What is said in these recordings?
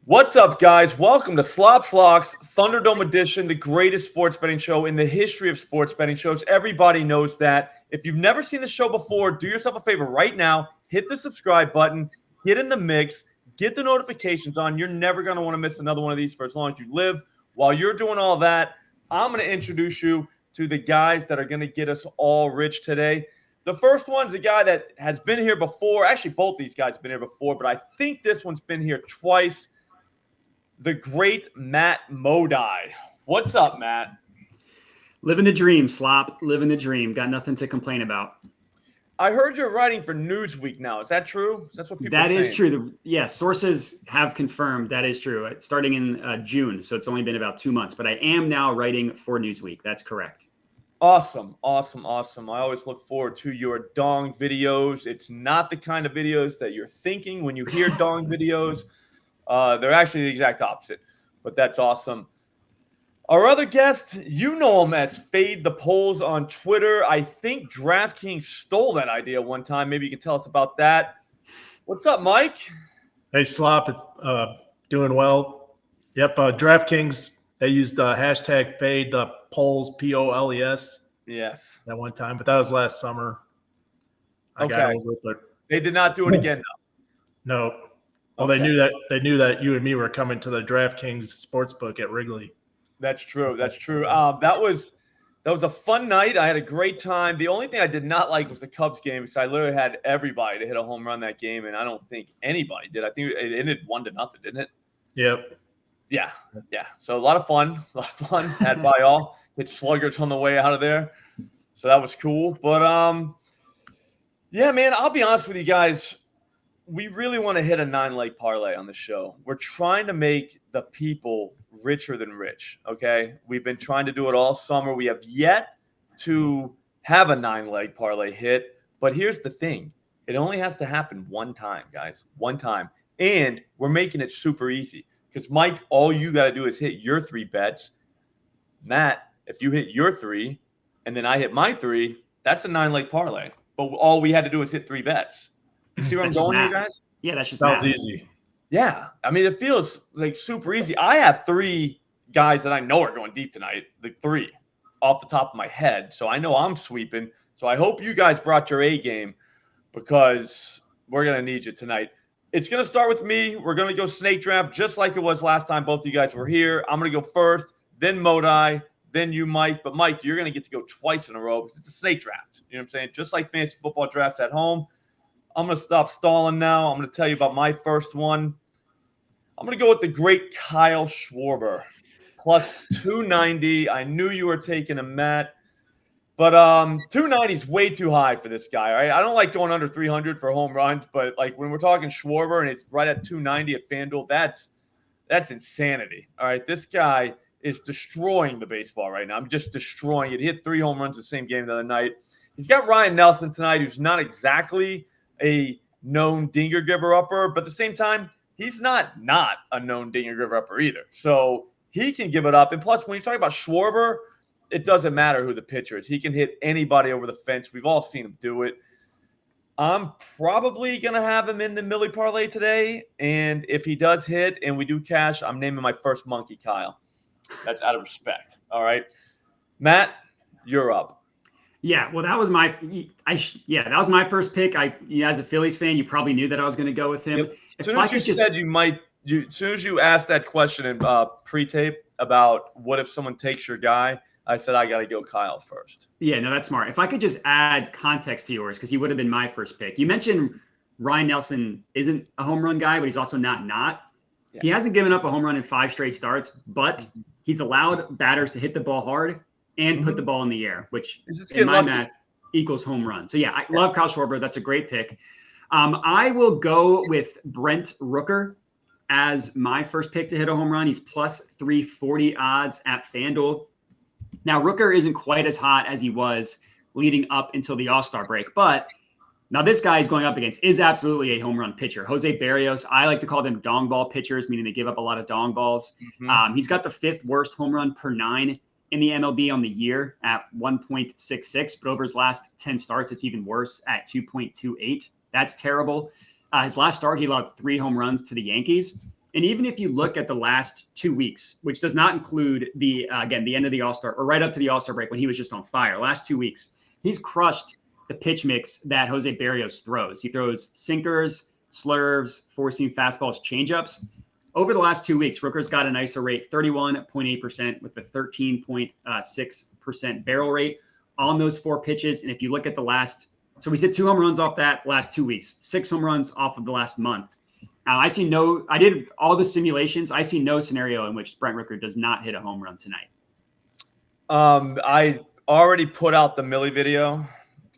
What's up, guys? Welcome to Slop Slocks Thunderdome Edition, the greatest sports betting show in the history of sports betting shows. Everybody knows that. If you've never seen the show before, do yourself a favor right now. Hit the subscribe button. Get in the mix. Get the notifications on. You're never going to want to miss another one of these for as long as you live. While you're doing all that, I'm going to introduce you to the guys that are going to get us all rich today. The first one's a guy that has been here before. Actually, both these guys have been here before, but I think this one's been here twice. The great Matt Modi. What's up, Matt? Living the dream, Slop. Living the dream. Got nothing to complain about. I heard you're writing for Newsweek now. Is that true? That's what people are saying. That is true. Sources have confirmed that is true. Starting in June, so it's only been about 2 months. But I am now writing for Newsweek. That's correct. Awesome. I always look forward to your dong videos. It's not the kind of videos that you're thinking when you hear dong videos. They're actually the exact opposite, but that's awesome. Our other guest, you know him as Fade the Polls on Twitter. I think DraftKings stole that idea one time. Maybe you can tell us about that. What's up, Mike? Hey, Slop. It's doing well. Yep, DraftKings, they used hashtag Fade the Polls, P-O-L-E-S. Yes. That one time, but that was last summer. I got over it, but they did not do it again, though. No. Well, okay. They knew that you and me were coming to the DraftKings Sportsbook at Wrigley. That's true. That was a fun night. I had a great time. The only thing I did not like was the Cubs game, because I literally had everybody to hit a home run that game, and I don't think anybody did. I think it ended 1-0, didn't it? Yep. Yeah. So a lot of fun had by all. Hit sluggers on the way out of there, so that was cool. But yeah, man, I'll be honest with you guys. We really want to hit a 9-leg parlay on the show. We're trying to make the people richer than rich, okay? We've been trying to do it all summer. We have yet to have a 9-leg parlay hit, but here's the thing. It only has to happen one time, guys, one time. And we're making it super easy because, Mike, all you got to do is hit your 3 bets. Matt, if you hit your 3 and then I hit my 3, that's a 9-leg parlay. But all we had to do is hit 3 bets. You see where I'm going here, guys? Yeah, that just sounds easy. Yeah. I mean, it feels like super easy. I have 3 guys that I know are going deep tonight, the 3 off the top of my head. So I know I'm sweeping. So I hope you guys brought your A game, because we're going to need you tonight. It's going to start with me. We're going to go snake draft just like it was last time both of you guys were here. I'm going to go first, then Modi, then you, Mike. But, Mike, you're going to get to go twice in a row because it's a snake draft. You know what I'm saying? Just like fantasy football drafts at home. I'm going to stop stalling now. I'm going to tell you about my first one. I'm going to go with the great Kyle Schwarber, plus 290. I knew you were taking a Matt, but 290 is way too high for this guy. Right? I don't like going under 300 for home runs, but like when we're talking Schwarber and it's right at 290 at FanDuel, that's insanity. All right, this guy is destroying the baseball right now. I'm just destroying it. He hit 3 home runs the same game the other night. He's got Ryan Nelson tonight, who's not exactly a known dinger giver upper, but at the same time, he's not a known dinger giver upper either. So he can give it up. And plus, when you talk about Schwarber, it doesn't matter who the pitcher is. He can hit anybody over the fence. We've all seen him do it. I'm probably going to have him in the Millie parlay today. And if he does hit and we do cash, I'm naming my first monkey Kyle. That's out of respect. All right. Matt, you're up. Yeah, well, that was my first pick. As a Phillies fan, you probably knew that I was going to go with him. Yep. As soon as you asked that question in pre-tape about what if someone takes your guy, I said I got to go Kyle first. Yeah, no, that's smart. If I could just add context to yours, because he would have been my first pick. You mentioned Ryan Nelson isn't a home run guy, but he's also not. Yeah. He hasn't given up a home run in 5 straight starts, but he's allowed batters to hit the ball hard and put the ball in the air, which in my math equals home run. So, yeah, I love Kyle Schwarber. That's a great pick. I will go with Brent Rooker as my first pick to hit a home run. He's plus 340 odds at FanDuel. Now, Rooker isn't quite as hot as he was leading up until the All-Star break, but now this guy he's going up against is absolutely a home run pitcher. Jose Barrios, I like to call them dong ball pitchers, meaning they give up a lot of dong balls. He's got the 5th worst home run per 9 in the MLB on the year at 1.66, but over his last 10 starts, it's even worse at 2.28. That's terrible. His last start, he allowed 3 home runs to the Yankees. And even if you look at the last 2 weeks, which does not include the end of the All-Star or right up to the All-Star break when he was just on fire, last 2 weeks, he's crushed the pitch mix that Jose Barrios throws. He throws sinkers, slurves, four-seam fastballs, changeups. Over the last 2 weeks, Rooker's got an ISO rate 31.8% with a 13.6% barrel rate on those 4 pitches. And if you look at the last, so we hit 2 home runs off that last 2 weeks, 6 home runs off of the last month. I did all the simulations. I see no scenario in which Brent Rooker does not hit a home run tonight. I already put out the Millie video,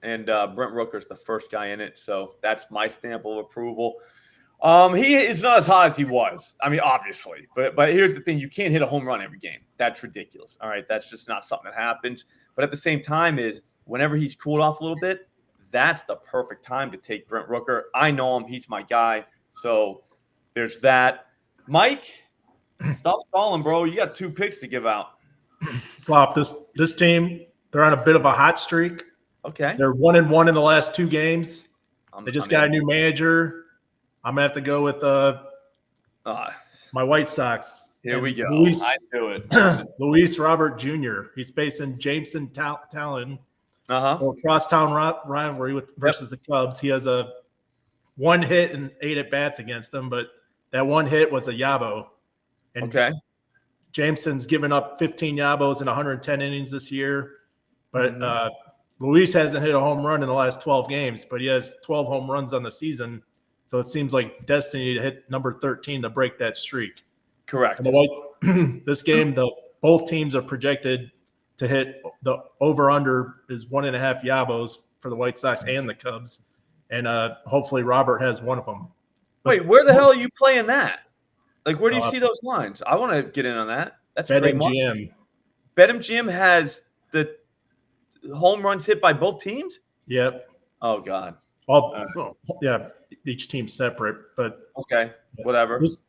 and Brent Rooker's the first guy in it. So that's my stamp of approval. He is not as hot as he was. I mean, obviously, but here's the thing: you can't hit a home run every game. That's ridiculous. All right, that's just not something that happens. But at the same time, is whenever he's cooled off a little bit, that's the perfect time to take Brent Rooker. I know him; he's my guy. So there's that. Mike, stop stalling, bro. You got 2 picks to give out. Slop, this team, they're on a bit of a hot streak. Okay, they're 1-1 in the last 2 games. They just got a new manager. I'm going to have to go with my White Sox. Here we go. I do it. Luis Robert Jr. He's facing Jameson Talon. Or crosstown rivalry versus the Cubs. He has a 1 hit and 8 at-bats against them, but that 1 hit was a Yabo. And Jameson's given up 15 Yabos in 110 innings this year. But Luis hasn't hit a home run in the last 12 games, but he has 12 home runs on the season. So it seems like destiny to hit number 13 to break that streak. Correct. And this game, both teams are projected to hit the over-under is 1.5 Yabos for the White Sox and the Cubs. And hopefully Robert has one of them. Wait, where the hell are you playing that? Like, where do you see those lines? I want to get in on that. That's a great BetMGM. BetMGM has the home runs hit by both teams? Yep. Oh, God. Yeah, each team separate, but whatever. This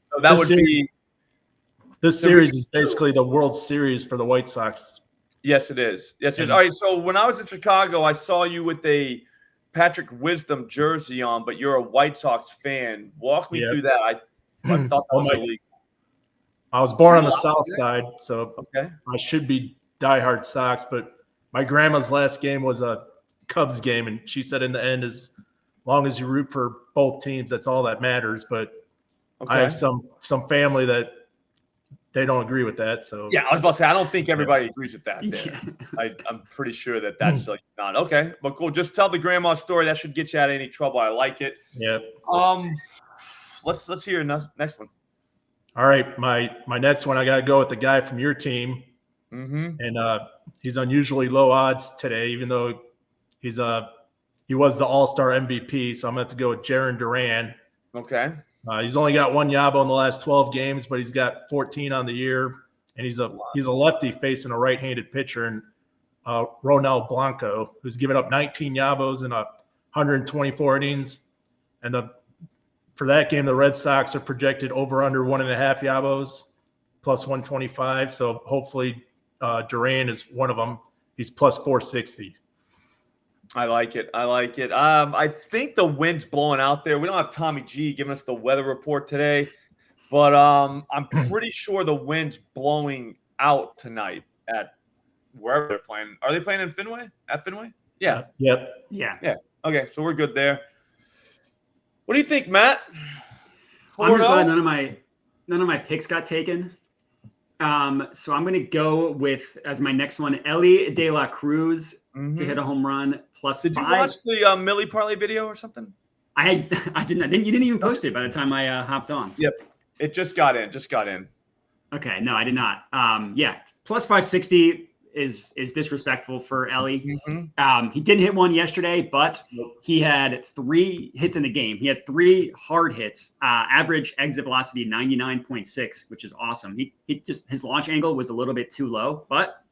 series is basically the World Series for the White Sox. Yes, it is. Yes, it is. All right, so when I was in Chicago, I saw you with a Patrick Wisdom jersey on, but you're a White Sox fan. Walk me through that. I thought that was illegal. I was born on the South Side, so I should be diehard Sox, but my grandma's last game was a Cubs game, and she said in the end, as long as you root for both teams, that's all that matters. But I have some family that they don't agree with that. So I was about to say I don't think everybody agrees with that. I'm pretty sure that's like not okay. But cool. Just tell the grandma story. That should get you out of any trouble. I like it. Yeah. Let's hear your next one. All right, my next one. I got to go with the guy from your team, and he's unusually low odds today, even though he was the All-Star MVP. So I'm going to have to go with Jarren Duran. Okay. He's only got 1 Yabo in the last 12 games, but he's got 14 on the year, and he's a lefty facing a right-handed pitcher, and Ronel Blanco, who's given up 19 Yabos in 124 innings. And for that game, the Red Sox are projected over under 1.5 Yabos, plus 125. So hopefully Duran is one of them. He's plus 460. I like it. I think the wind's blowing out there. We don't have Tommy G giving us the weather report today, but I'm pretty sure the wind's blowing out tonight at wherever they're playing. Are they playing in Fenway? At Fenway? Yeah. Yep. Yeah. Okay, so we're good there. What do you think, Matt? I'm just glad none of my picks got taken. So I'm going to go with, as my next one, Ellie De La Cruz to hit a home run plus 5. Did you watch the Millie Parlay video or something? I didn't. You didn't even post it by the time I hopped on. Yep. It just got in. Okay. No, I did not. Plus 560 is disrespectful for Ellie. He didn't hit one yesterday, but he had 3 hits in the game. He had 3 hard hits. Average exit velocity 99.6, which is awesome. He just, his launch angle was a little bit too low, but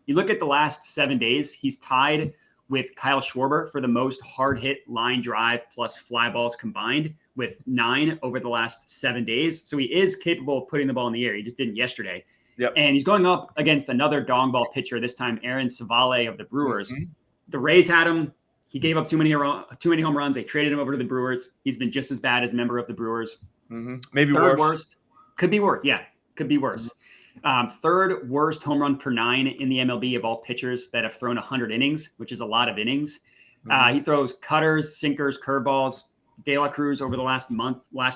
you look at the last 7 days, he's tied with Kyle Schwarber for the most hard hit line drive plus fly balls combined with 9 over the last 7 days. So he is capable of putting the ball in the air. He just didn't yesterday. Yep. And he's going up against another dong ball pitcher, this time Aaron Savale of the Brewers. The Rays had him. He gave up too many home runs. They traded him over to the Brewers. He's been just as bad as a member of the Brewers. Maybe Third worse. Could be worse. Yeah, could be worse. Third worst home run per 9 in the MLB of all pitchers that have thrown 100 innings, which is a lot of innings. He throws cutters, sinkers, curveballs. De La Cruz over the last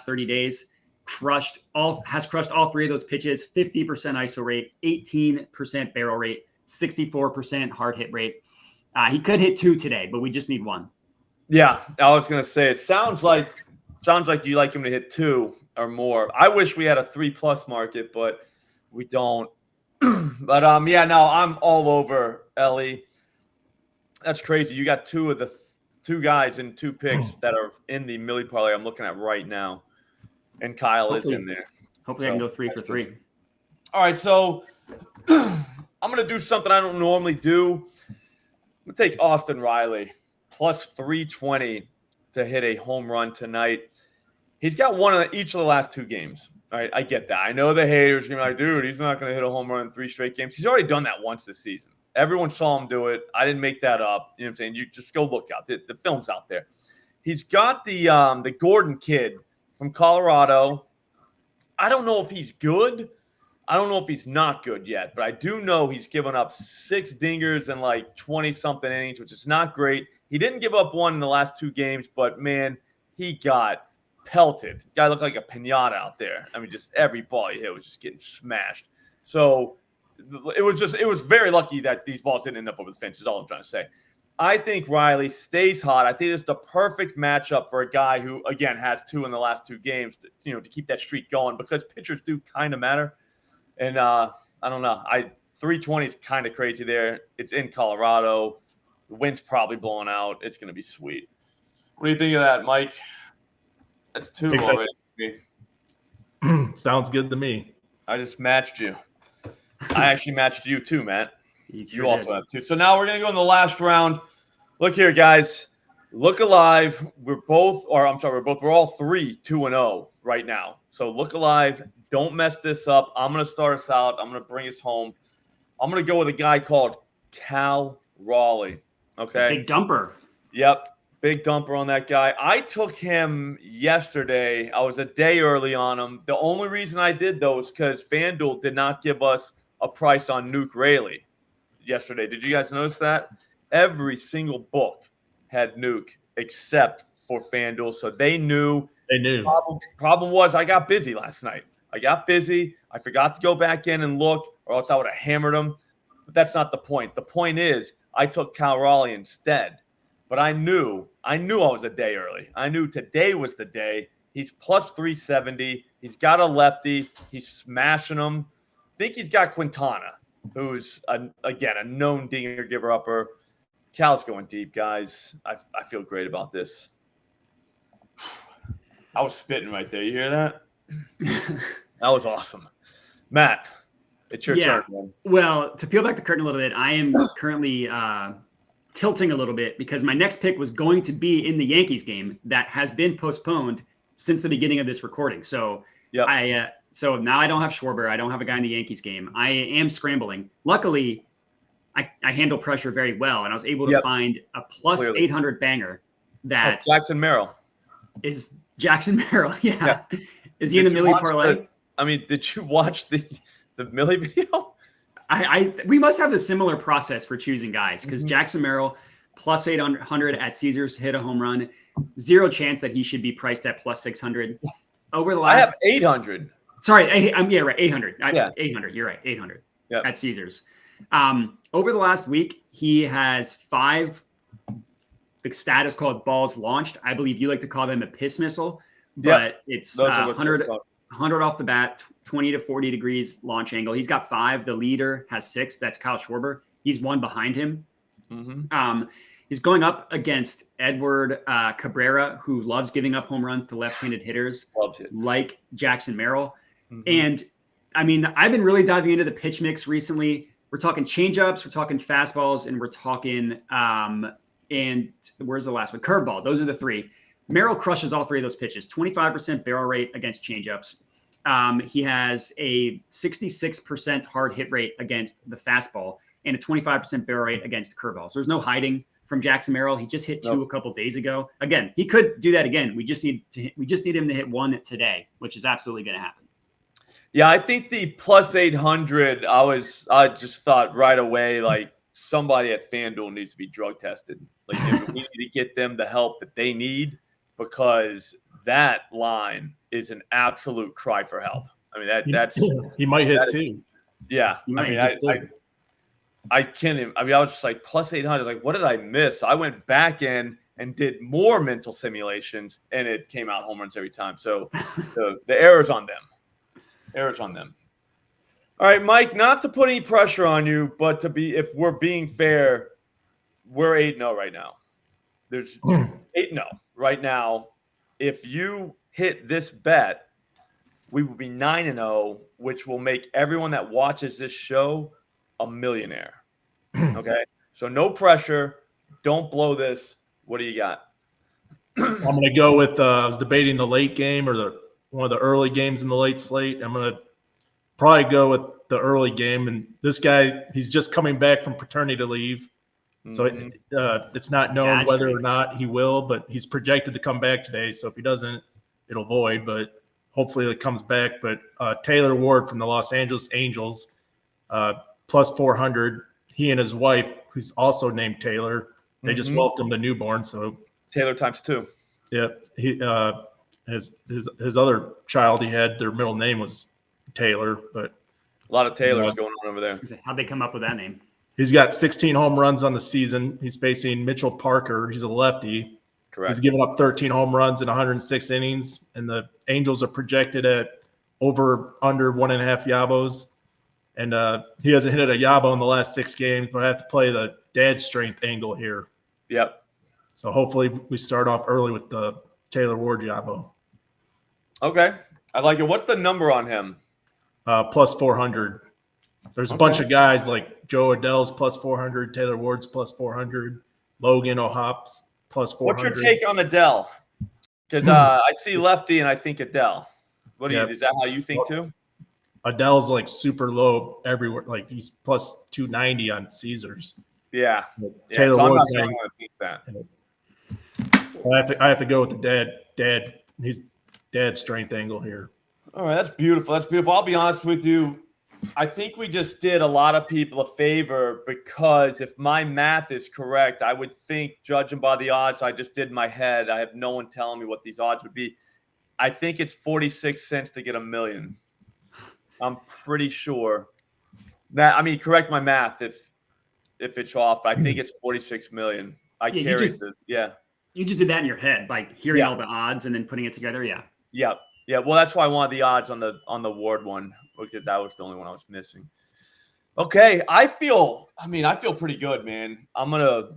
30 days, has crushed all 3 of those pitches, 50% ISO rate, 18% barrel rate, 64% hard hit rate. He could hit 2 today, but we just need 1. Yeah, I was gonna say it sounds like you like him to hit 2 or more. I wish we had a 3+ market, but we don't. But yeah, no, I'm all over Ellie. That's crazy. You got 2 of the 2 guys in 2 picks that are in the Millie parlay I'm looking at right now, and Kyle is in there. Hopefully, I can go 3 for 3. All right, so I'm gonna do something I don't normally do. I'm gonna take Austin Riley plus 320 to hit a home run tonight. He's got one of each of the last 2 games. All right, I get that. I know the haters are gonna be like, dude, he's not gonna hit a home run in 3 straight games. He's already done that once this season. Everyone saw him do it. I didn't make that up. You know what I'm saying? You just go look out. The film's out there. He's got the Gordon kid from Colorado. I don't know if he's good. I don't know if he's not good yet, but I do know he's given up 6 dingers in like 20-something innings, which is not great. He didn't give up 1 in the last 2 games, but, man, he got pelted. Guy looked like a piñata out there. I mean, just every ball he hit was just getting smashed. So it was very lucky that these balls didn't end up over the fence is all I'm trying to say. I think Riley stays hot. I think it's the perfect matchup for a guy who, again, has 2 in the last 2 games to keep that streak going, because pitchers do kind of matter. And I don't know. 320 is kind of crazy there. It's in Colorado. The wind's probably blowing out. It's going to be sweet. What do you think of that, Mike? That's 2 already. Sounds good to me. I just matched you. I actually matched you too, Matt. You also did. have 2. So now we're going to go in the last round. Look here, guys. Look alive. We're all 3 2-0 right now. So look alive. Don't mess this up. I'm going to start us out. I'm going to bring us home. I'm going to go with a guy called Cal Raleigh. Okay. Big dumper. Yep. Big dumper on that guy. I took him yesterday. I was a day early on him. The only reason I did, though, is because FanDuel did not give us a price on Nuke Raley yesterday. Did you guys notice that? Every single book had Nuke except for FanDuel, so they knew. They knew. Problem was I got busy last night. I forgot to go back in and look, or else I would have hammered him. But that's not the point. The point is I took Cal Raleigh instead. But I knew I was a day early. I knew today was the day. He's plus 370. He's got a lefty. He's smashing them. I think he's got Quintana, who's, again, a known dinger giver-upper. Cal's going deep, guys. I feel great about this. I was spitting right there. You hear that? That was awesome. Matt, it's your turn, man. Well, to peel back the curtain a little bit, I am currently tilting a little bit because my next pick was going to be in the Yankees game that has been postponed since the beginning of this recording. So so now I don't have Schwarber. I don't have a guy in the Yankees game. I am scrambling. Luckily, I handle pressure very well, and I was able to find a plus 800 banger that Jackson Merrill. Is Jackson Merrill. Yeah. Is he in the Millie parlay? Did you watch the Millie video? We must have a similar process for choosing guys because Jackson Merrill plus 800 at Caesars to hit a home run. 0 chance that he should be priced at plus 600. Over the last, I have 800. Sorry, right, 800. 800. You're right, 800 at Caesars. Over the last week, he has 5. The stat is called balls launched. I believe you like to call them a piss missile, but it's 100 off the bat, 20 to 40 degrees launch angle. He's got 5. The leader has 6. That's Kyle Schwarber. He's 1 behind him. He's going up against Edward Cabrera, who loves giving up home runs to left-handed hitters like Jackson Merrill. And, I've been really diving into the pitch mix recently. We're talking changeups, we're talking fastballs, and we're talking and where's the last one? Curveball. Those are the 3. Merrill crushes all 3 of those pitches. 25% barrel rate against changeups. He has a 66% hard hit rate against the fastball and a 25% barrel rate against the curveball. So there's no hiding from Jackson Merrill. He just hit 2 a couple days ago. Again, he could do that again. We just need him to hit 1 today, which is absolutely going to happen. Yeah, I think the plus 800, I just thought right away, like somebody at FanDuel needs to be drug tested. Like we need to get them the help that they need because that line is an absolute cry for help. I mean, that's he might hit that is, too. yeah. I mean, I can't even, I mean, I was just like plus 800. Like, what did I miss? I went back in and did more mental simulations, and it came out home runs every time. So the error's on them. Errors on them. All right, Mike, not to put any pressure on you, but if we're being fair, we're 8-0 right now. There's 8-0 right now. If you hit this bet, we will be 9-0, which will make everyone that watches this show a millionaire. Okay? So no pressure. Don't blow this. What do you got? I'm going to go with I was debating the late game or one of the early games in the late slate. I'm going to probably go with the early game. And this guy, he's just coming back from paternity leave. So it's not known whether or not he will, but he's projected to come back today. So if he doesn't, it'll void, but hopefully it comes back. But Taylor Ward from the Los Angeles Angels, plus 400. He and his wife, who's also named Taylor, they just welcomed a newborn. So Taylor times 2. Yeah. He his other child he had, their middle name was Taylor, but a lot of Taylors going on over there. How'd they come up with that name? He's got 16 home runs on the season. He's facing Mitchell Parker. He's a lefty. Correct. He's given up 13 home runs in 106 innings, and the Angels are projected at under 1.5 yabos. And he hasn't hit a yabo in the last 6 games, but I have to play the dad strength angle here. Yep. So hopefully we start off early with the Taylor Ward yabo. Okay. I like it. What's the number on him? Plus 400. There's a bunch of guys like Joe Adell's plus 400, Taylor Ward's plus 400, Logan O'Hopp's plus 400. What's your take on Adell? Because I see lefty and I think Adell. Is that how you think too? Adell's like super low everywhere. Like he's plus 290 on Caesars. Yeah. Taylor so Ward's I'm not going to think that. I have to go with the dad strength angle here. All right, that's beautiful. That's beautiful. I'll be honest with you. I think we just did a lot of people a favor because if my math is correct, I would think, judging by the odds I just did in my head, I have no one telling me what these odds would be. I think it's 46 cents to get $1 million. I'm pretty sure. Correct my math if it's off, but I think it's 46 million. You just did that in your head by hearing all the odds and then putting it together. Yeah. Yeah. Yeah. Well, that's why I wanted the odds on the Ward one because that was the only one I was missing. Okay. I feel pretty good, man. I'm gonna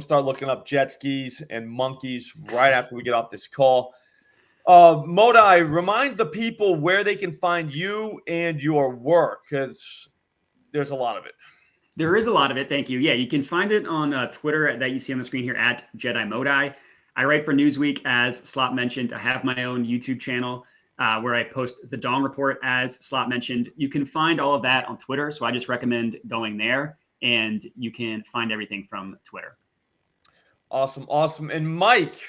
start looking up jet skis and monkeys right after we get off this call. Modi, remind the people where they can find you and your work because there's a lot of it. There is a lot of it. Thank you. Yeah, you can find it on Twitter that you see on the screen here at Jedi Modi. I write for Newsweek, as Slop mentioned. I have my own YouTube channel where I post the Dong Report, as Slop mentioned. You can find all of that on Twitter, so I just recommend going there, and you can find everything from Twitter. Awesome. And Mike,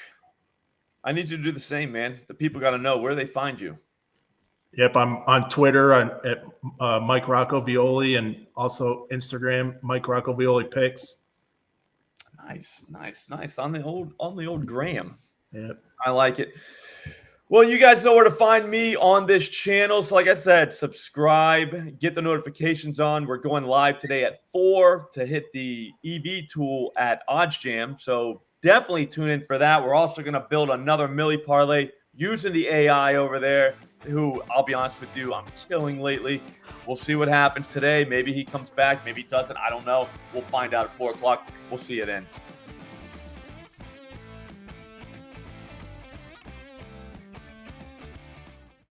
I need you to do the same, man. The people got to know where they find you. Yep, I'm on Twitter at Mike Roccovioli and also Instagram, Mike Roccovioli Picks. Nice. On the old gram. Yep. I like it. Well, you guys know where to find me on this channel. So like I said, subscribe, get the notifications on. We're going live today at 4 to hit the EV tool at OddsJam. So definitely tune in for that. We're also going to build another Millie Parlay using the AI over there, who I'll be honest with you, I'm killing lately. We'll see what happens today. Maybe he comes back. Maybe he doesn't. I don't know. We'll find out at 4 o'clock. We'll see you then.